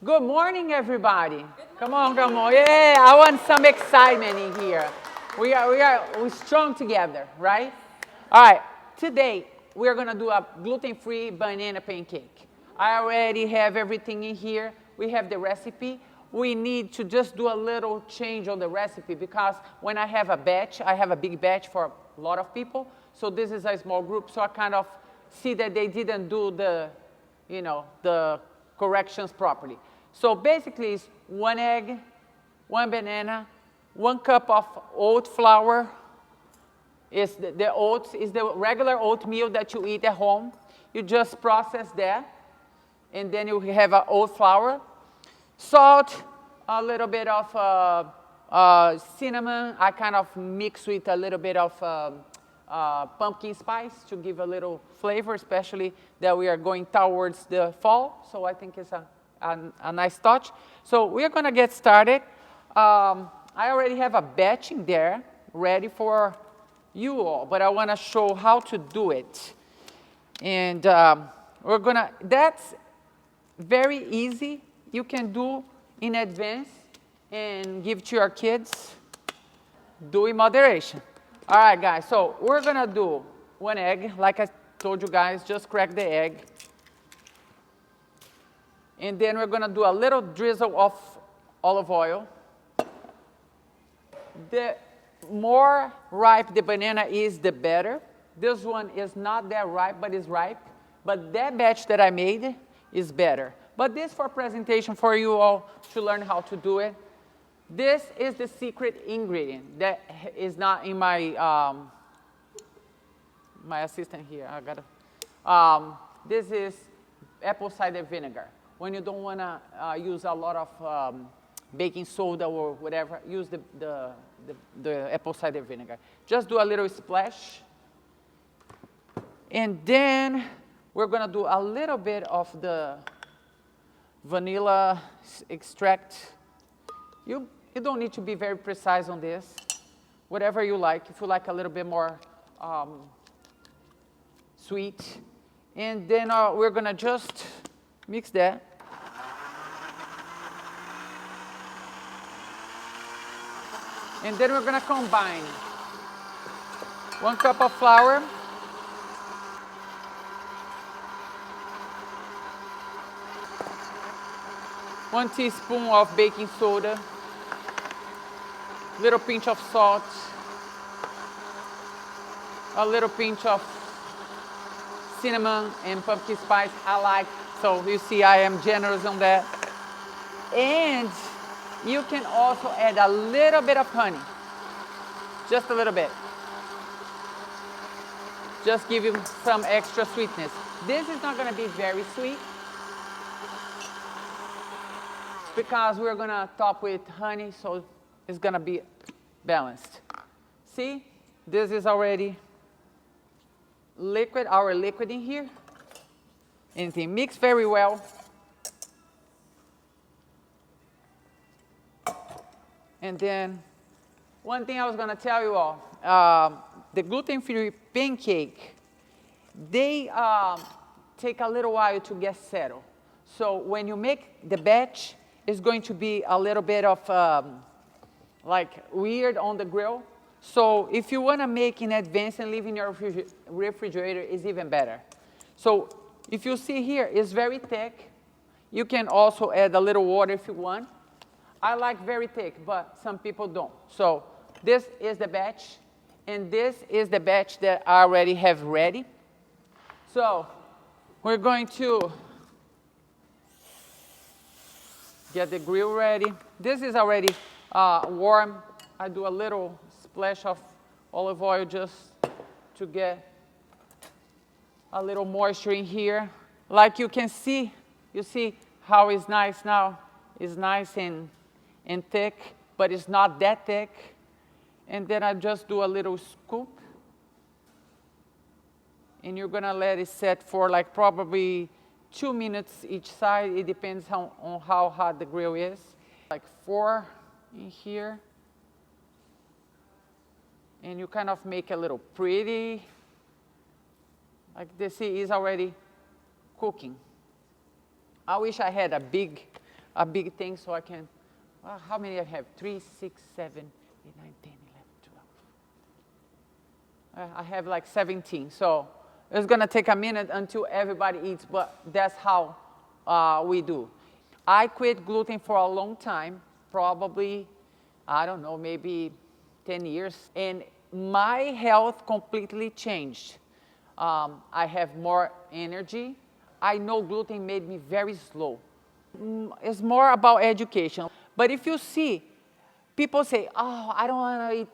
Good morning, everybody. Good morning. Come on, come on. Yeah, I want some excitement in here. We're strong together, right? All right, today we're gonna do a gluten-free banana pancake. I already have everything in here. We have the recipe. We need to just do a little change on the recipe because when I have a batch, I have a big batch for a lot of people. So this is a small group, so I kind of see that they didn't do the corrections properly. So basically it's 1 egg, 1 banana, 1 cup of oat flour. The oats is the regular oatmeal that you eat at home. You just process that, and then you have a oat flour. Salt, a little bit of cinnamon. I kind of mix with a little bit of pumpkin spice to give a little flavor, especially that we are going towards the fall. So I think it's a nice touch. So we're going to get started. I already have a batch in there ready for you all, but I want to show how to do it. And that's very easy. You can do in advance and give to your kids. Do in moderation. All right, guys, so we're going to do 1 egg. Like I told you guys, just crack the egg. And then we're going to do a little drizzle of olive oil. The more ripe the banana is, the better. This one is not that ripe, but it's ripe. But that batch that I made is better. But this for presentation for you all to learn how to do it. This is the secret ingredient that is not in my my assistant here. This is apple cider vinegar. When you don't want to use a lot of baking soda or whatever, use the apple cider vinegar. Just do a little splash. And then we're going to do a little bit of the vanilla extract. You don't need to be very precise on this. Whatever you like. If you like a little bit more sweet. And then we're going to just mix that. And then we're going to combine 1 cup of flour, 1 teaspoon of baking soda, little pinch of salt, a little pinch of cinnamon and pumpkin spice I like. So you see I am generous on that. And you can also add a little bit of honey. Just a little bit. Just give you some extra sweetness. This is not going to be very sweet because we're going to top with honey, so it's going to be balanced. See, this is already liquid, our liquid in here. And it mix very well. And then one thing I was going to tell you all, the gluten-free pancake, they take a little while to get settled. So when you make the batch, it's going to be a little bit of like weird on the grill. So if you want to make in advance and leave in your refrigerator, it's even better. So if you see here, it's very thick. You can also add a little water if you want. I like very thick, but some people don't. So this is the batch, and this is the batch that I already have ready. So we're going to get the grill ready. This is already warm. I do a little splash of olive oil just to get a little moisture in here. Like you can see, you see how it's nice now. It's nice and thick, but it's not that thick. And then I just do a little scoop. And you're going to let it set for like probably 2 minutes each side. It depends on how hot the grill is. Like 4 in here. And you kind of make a little pretty. Like this is already cooking. I wish I had a big a big thing so I can, how many I have? 3, 6, 7, 8, 9, 10, 11, 12. I have like 17. So it's going to take a minute until everybody eats, but that's how we do. I quit gluten for a long time, probably, I don't know, maybe 10 years. And my health completely changed. I have more energy. I know gluten made me very slow. It's more about education. But if you see, people say, oh, I don't want to eat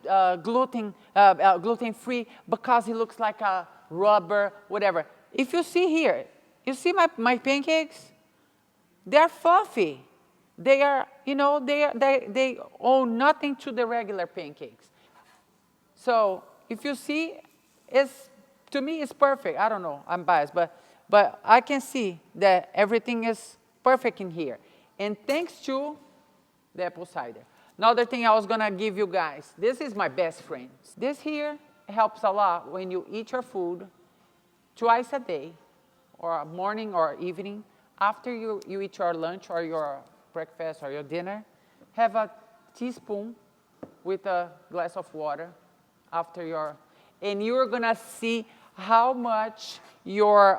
gluten-free because it looks like a rubber, whatever. If you see here, you see my pancakes? They're fluffy. They are, they owe nothing to the regular pancakes. So if you see, to me, it's perfect. I don't know, I'm biased, but I can see that everything is perfect in here. And thanks to the apple cider. Another thing I was gonna give you guys, this is my best friend. This here helps a lot when you eat your food twice a day, or morning or evening. After you eat your lunch or your breakfast or your dinner, have a teaspoon with a glass of water after and you're gonna see how much your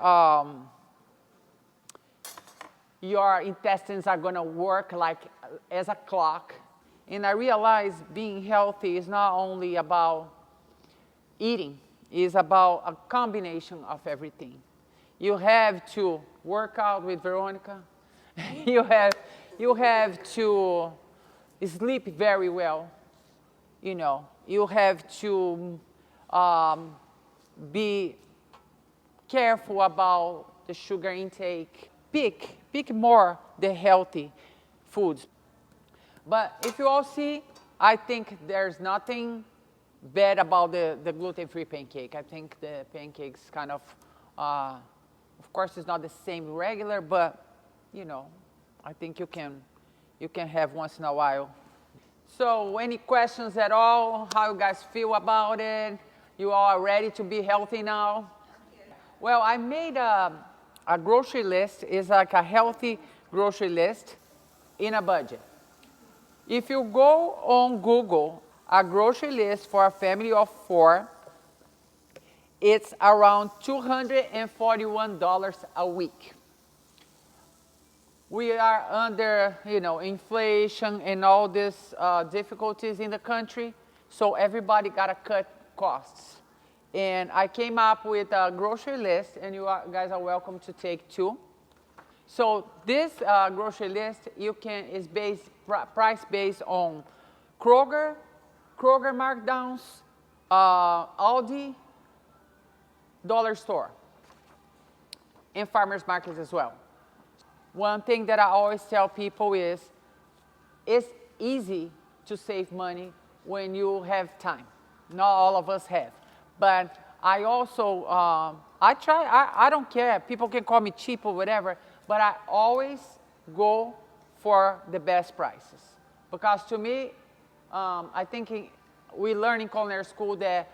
intestines are gonna work like as a clock. And I realized being healthy is not only about eating, it's about a combination of everything. You have to work out with Veronica. you have to sleep very well. You have to be careful about the sugar intake. Pick more the healthy foods. But if you all see, I think there's nothing bad about the gluten-free pancake. I think the pancakes kind of course, it's not the same regular, but I think you can have once in a while. So, any questions at all? How you guys feel about it? You all are ready to be healthy now? Well, I made a grocery list. It's like a healthy grocery list in a budget. If you go on Google, a grocery list for a family of 4, it's around $241 a week. We are under, inflation and all these difficulties in the country, so everybody got to cut costs. And I came up with a grocery list, and you guys are welcome to take 2. So this grocery list is price based on Kroger markdowns, Aldi, dollar store, and farmers markets as well. One thing that I always tell people is, it's easy to save money when you have time. Not all of us have. But I also, I don't care. People can call me cheap or whatever, but I always go for the best prices. Because to me, I think we learn in culinary school that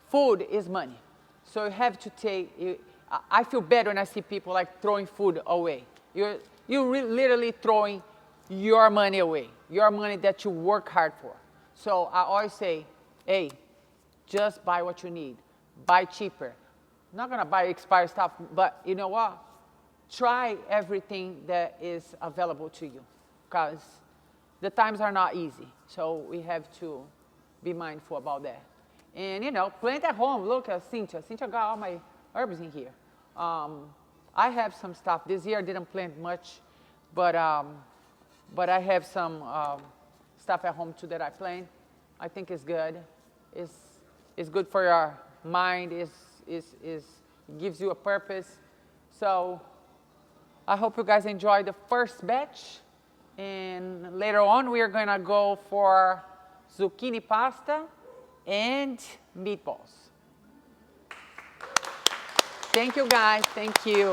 food is money. So you have to take, I feel bad when I see people like throwing food away. You're literally throwing your money away, your money that you work hard for. So I always say, hey, just buy what you need. Buy cheaper. I'm not gonna buy expired stuff, but you know what? Try everything that is available to you, because the times are not easy. So we have to be mindful about that. And plant at home. Look at Cynthia. Cynthia got all my herbs in here. I have some stuff. This year I didn't plant much, but I have some stuff at home too that I plant. I think it's good. It's good for your mind. It gives you a purpose. So I hope you guys enjoy the first batch. And later on we are gonna go for zucchini pasta and meatballs. Thank you guys. Thank you.